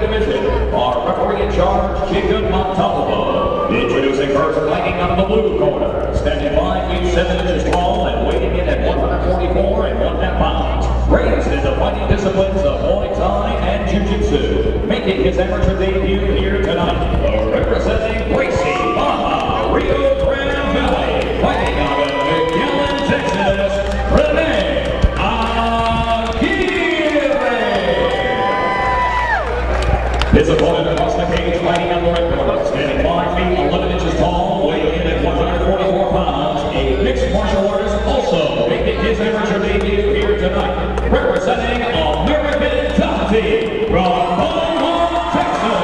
division, our referee in charge, Jacob Montalvo. Introducing first, fighting out of the blue corner, standing 5 feet 7 inches tall and weighing in at 144 and 1/2 pounds. Raised in the fighting disciplines of Muay Thai and Jiu-Jitsu, making his amateur debut here tonight, representing Gracie, Baja, Rio Grande Valley, fighting out of McAllen, Texas, Rene. His opponent across the cage, fighting on the red corner, standing 5 feet 11 inches tall, weighing in at 144 pounds, a mixed martial artist, also making his amateur debut here tonight, representing American Top Team from Beaumont, Texas.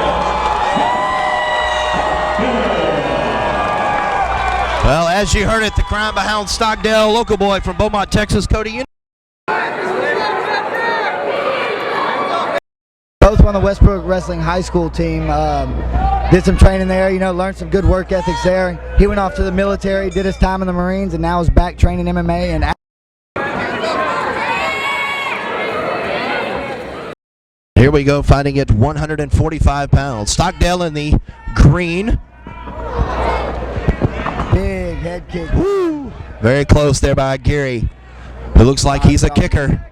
Well, as you heard it, the crime behind Stockdale, local boy from Beaumont, Texas, Cody. Both on the Westbrook Wrestling High School team. Did some training there, you know, learned some good work ethics there. He went off to the military, did his time in the Marines, and now is back training MMA. And here we go, fighting at 145 pounds. Stockdale in the green. big head kick. Woo! Very close there by Aguirre. It looks like he's a kicker.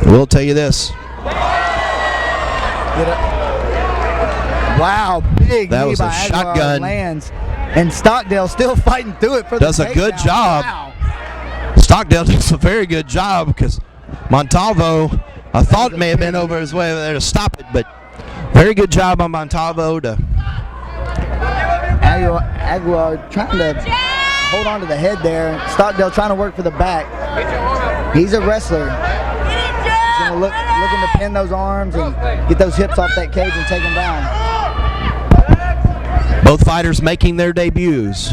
We'll tell you this. Wow, big that knee was by a Aguirre shotgun. Lands. And Stockdale still fighting through it for the does a good takedown. job. Wow. Stockdale does a very good job because Montalvo, I thought may have been over his way there to stop it, but very good job on Montalvo to. Aguirre trying to hold on to the head there. Stockdale trying to work for the back. He's a wrestler. He's going to looking to pin those arms and get those hips off that cage and take them down. Both fighters making their debuts.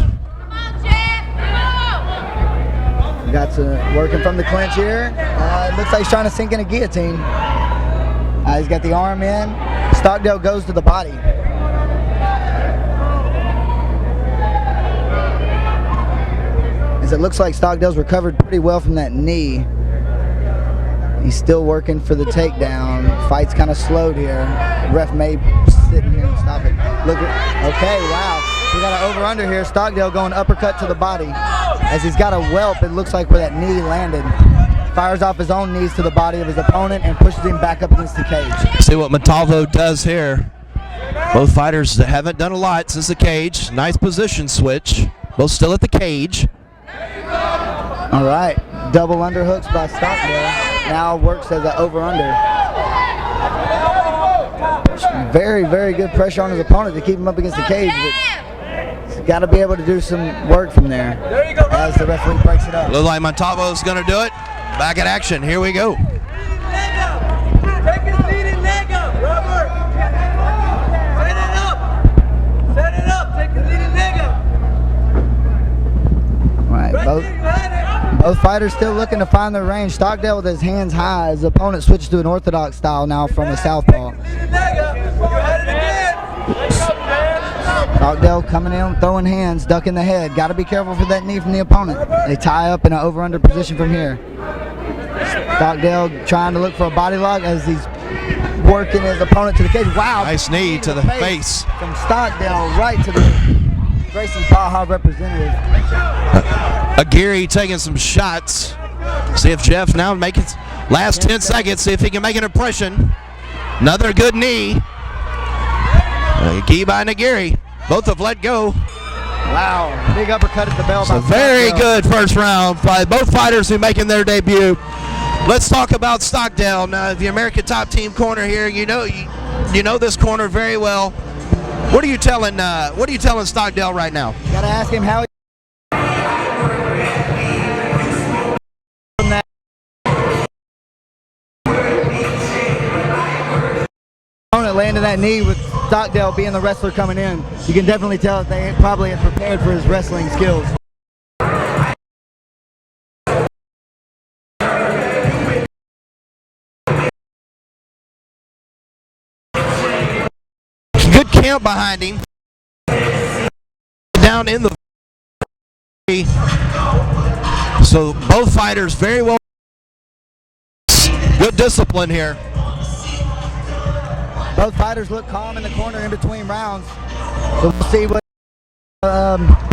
Got to working from the clinch here. It looks like he's trying to sink in a guillotine. He's got the arm in. Stockdale goes to the body. As it looks like Stockdale's recovered pretty well from that knee. He's still working for the takedown. Fight's kind of slowed here. Ref may sit in here and stop it. Look at, okay, wow. We got an over-under here. Stockdale going uppercut to the body. As he's got a whelp, it looks like where that knee landed. Fires off his own knees to the body of his opponent and pushes him back up against the cage. See what Montalvo does here. Both fighters haven't done a lot since the cage. Nice position switch. Both still at the cage. All right, double underhooks by Stockdale. Now works as an over-under. Very, very good pressure on his opponent to keep him up against the cage. But he's got to be able to do some work from there as the referee breaks it up. Looks like Montalvo's going to do it. Back in action. Here we go. Take his leading leg up, Robert. Set it up. Set it up. Take his leading leg up. All right, both fighters still looking to find their range. Stockdale with his hands high. His opponent switched to an orthodox style now from a southpaw. Stockdale coming in, throwing hands, ducking the head. Got to be careful for that knee from the opponent. They tie up in an over-under position from here. Stockdale trying to look for a body lock as he's working his opponent to the cage. Wow. Nice knee to the face. From Stockdale right to the Gracie Baja representative. Aguirre taking some shots. See if Jeff now making last 10 seconds. See if he can make an impression. Another good knee. Key by Aguirre. Both have let go. Wow, big uppercut at the bell. So very good first round by both fighters who making their debut. Let's talk about Stockdale now. The American Top Team corner here. You know this corner very well. What are you telling Stockdale right now? Gotta ask him how. Opponent landing that knee with Stockdale being the wrestler coming in. You can definitely tell that they probably had prepared for his wrestling skills. Good camp behind him. Down in the. So both fighters very well. Good discipline here. Both fighters look calm in the corner in between rounds. So we'll see what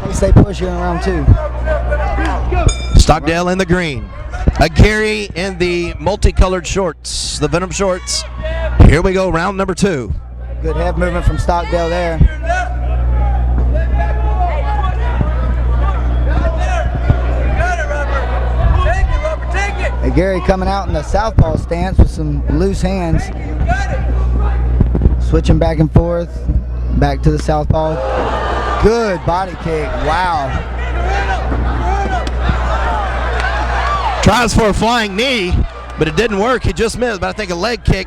pace they push here in round 2. Stockdale in the green. Aguirre in the multicolored shorts, the Venom shorts. Here we go, round number 2. Good head movement from Stockdale there. Aguirre coming out in the southpaw stance with some loose hands. Switching back and forth, back to the southpaw. Good body kick, wow. Tries for a flying knee, but it didn't work. He just missed, but I think a leg kick.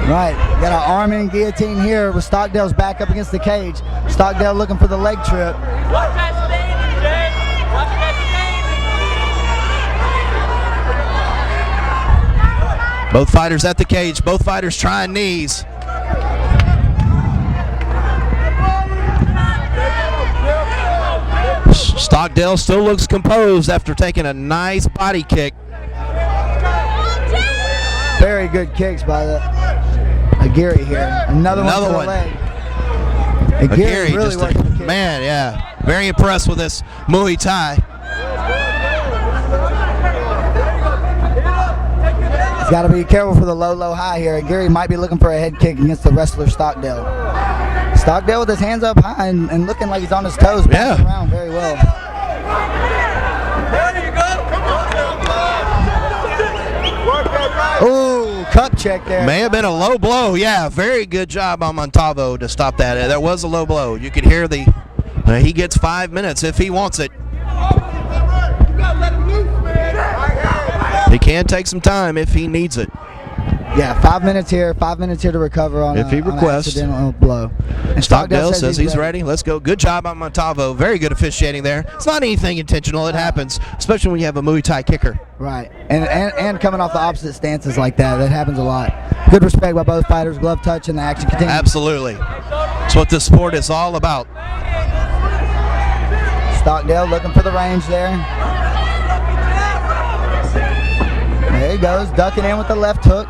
Right, got an arm in guillotine here with Stockdale's back up against the cage. Stockdale looking for the leg trip. Watch that standing, Jay. Watch that standing. Both fighters at the cage, both fighters trying knees. Stockdale still looks composed after taking a nice body kick. Very good kicks by the Aguirre here. Another one to the leg. Aguirre really just working the kick. man, yeah. Very impressed with this Muay Thai. He's got to be careful for the low high here. Aguirre might be looking for a head kick against the wrestler Stockdale. Stockdale with his hands up high and looking like he's on his toes, bouncing around very well. There you go. Ooh, cup check there. May have been a low blow. Yeah, very good job on Montalvo to stop that. That was a low blow. You could hear the, he gets 5 minutes if he wants it. He can take some time if he needs it. Yeah, 5 minutes here. 5 minutes here to recover on if he requests. an accidental blow. And Stockdale says he's ready. Let's go. Good job on Montalvo. Very good officiating there. It's not anything intentional. It happens, especially when you have a Muay Thai kicker. Right, and coming off the opposite stances like that. That happens a lot. Good respect by both fighters. Glove touch and the action continues. Absolutely. That's what this sport is all about. Stockdale looking for the range there. There he goes, ducking in with the left hook.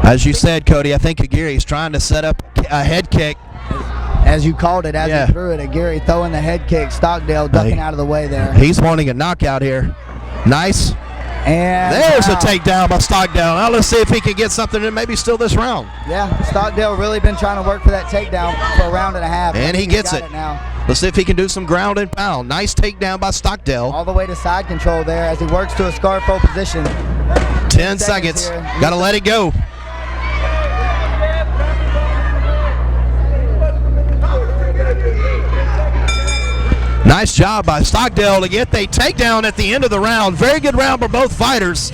As you said, Cody, I think Aguirre is trying to set up a head kick. As you called it, as he threw it, Aguirre throwing the head kick. Stockdale ducking out of the way there. He's wanting a knockout here. Nice. And there's a takedown by Stockdale. Now let's see if he can get something and maybe steal this round. Yeah, Stockdale really been trying to work for that takedown for a round and a half. And he gets it. Now. Let's see if he can do some ground and pound. Nice takedown by Stockdale. All the way to side control there as he works to a scarf hold position. 10 seconds. Got to let it go. Nice job by Stockdale to get the takedown at the end of the round. Very good round for both fighters.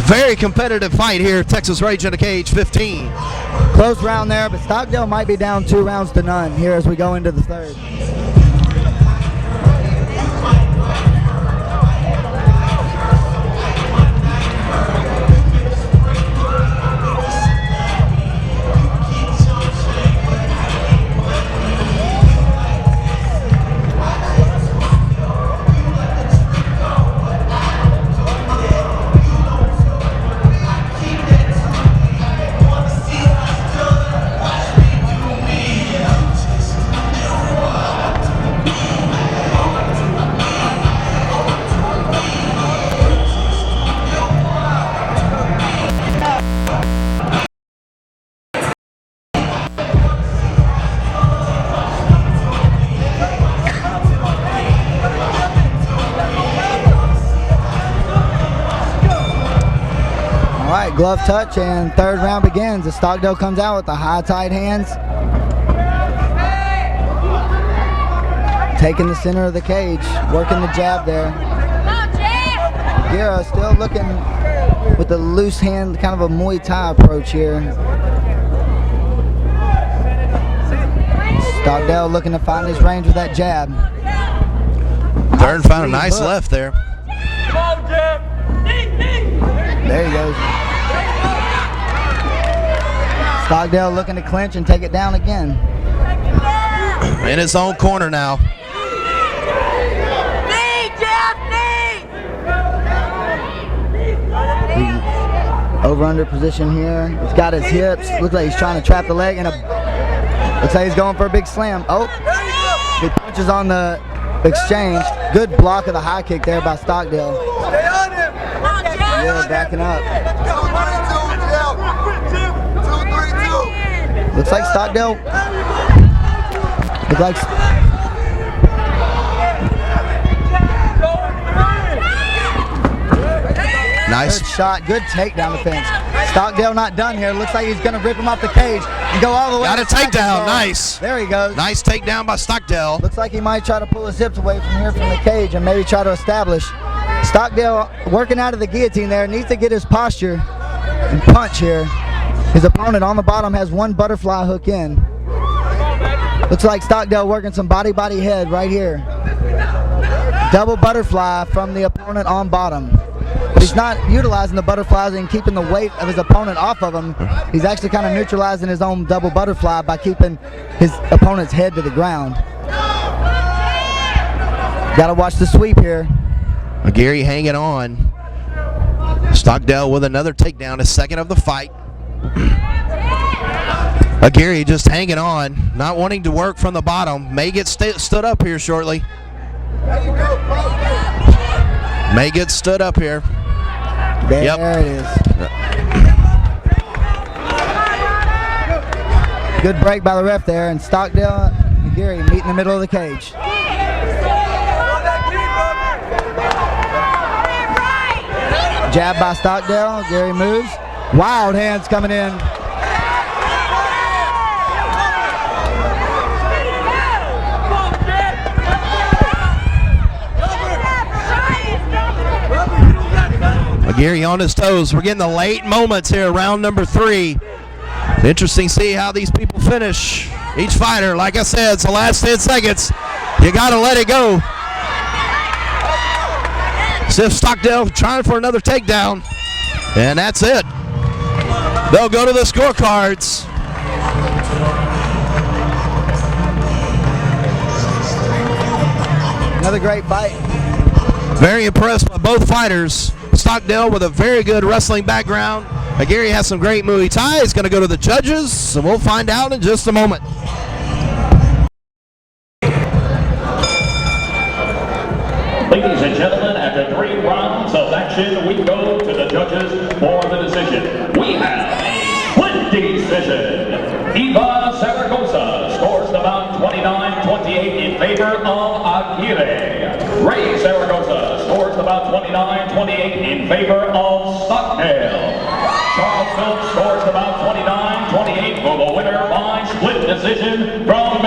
Very competitive fight here. Texas Rage in the Cage 15. Close round there, but Stockdale might be down 2 rounds to none here as we go into the third. Glove touch and third round begins as Stockdale comes out with the high tight hands. Taking the center of the cage, working the jab there. Aguirre still looking with the loose hand, kind of a Muay Thai approach here. Stockdale looking to find his range with that jab. Third found a nice left there. There he goes. Stockdale looking to clinch and take it down again. In his own corner now. Over-under position here. He's got his hips. Looks like he's trying to trap the leg. And looks like he's going for a big slam. Oh, he punches on the exchange. Good block of the high kick there by Stockdale. Stay on him. Yeah, backing up. 2-3-2. Looks like Stockdale. Looks like. Nice. Good shot. Good takedown defense. Stockdale not done here. Looks like he's going to rip him off the cage and go all the way. Got a to takedown. Nice. There he goes. Nice takedown by Stockdale. Looks like he might try to pull his hips away from here from the cage and maybe try to establish. Stockdale working out of the guillotine there. Needs to get his posture and punch here. His opponent on the bottom has one butterfly hook in. Looks like Stockdale working some body head right here. Double butterfly from the opponent on bottom. He's not utilizing the butterflies and keeping the weight of his opponent off of him. He's actually kind of neutralizing his own double butterfly by keeping his opponent's head to the ground. Got to watch the sweep here. Aguirre hanging on. Stockdale with another takedown, his second of the fight. Aguirre just hanging on, not wanting to work from the bottom. May get stood up here shortly. May get stood up here. There it is. Good break by the ref there, and Stockdale and Aguirre meet in the middle of the cage. Jab by Stockdale. Aguirre moves. Wild hands coming in. Aguirre on his toes. We're getting the late moments here, round number 3. Interesting to see how these people finish. Each fighter, like I said, it's the last 10 seconds. You got to let it go. Stiff Stockdale trying for another takedown. And that's it. They'll go to the scorecards. Another great fight. Very impressed by both fighters. Stockdale with a very good wrestling background. Aguirre has some great Muay Thai. He's going to go to the judges, and we'll find out in just a moment. Ladies and gentlemen, after 3 rounds of action, we go to the judges for the decision. We have a split decision. Eva Zaragoza scores about 29-28 in favor of Aguirre. Ray Zaragoza scores about 29-28 in favor of Stockdale. Charles Phillips scores about 29-28 for the winner by split decision from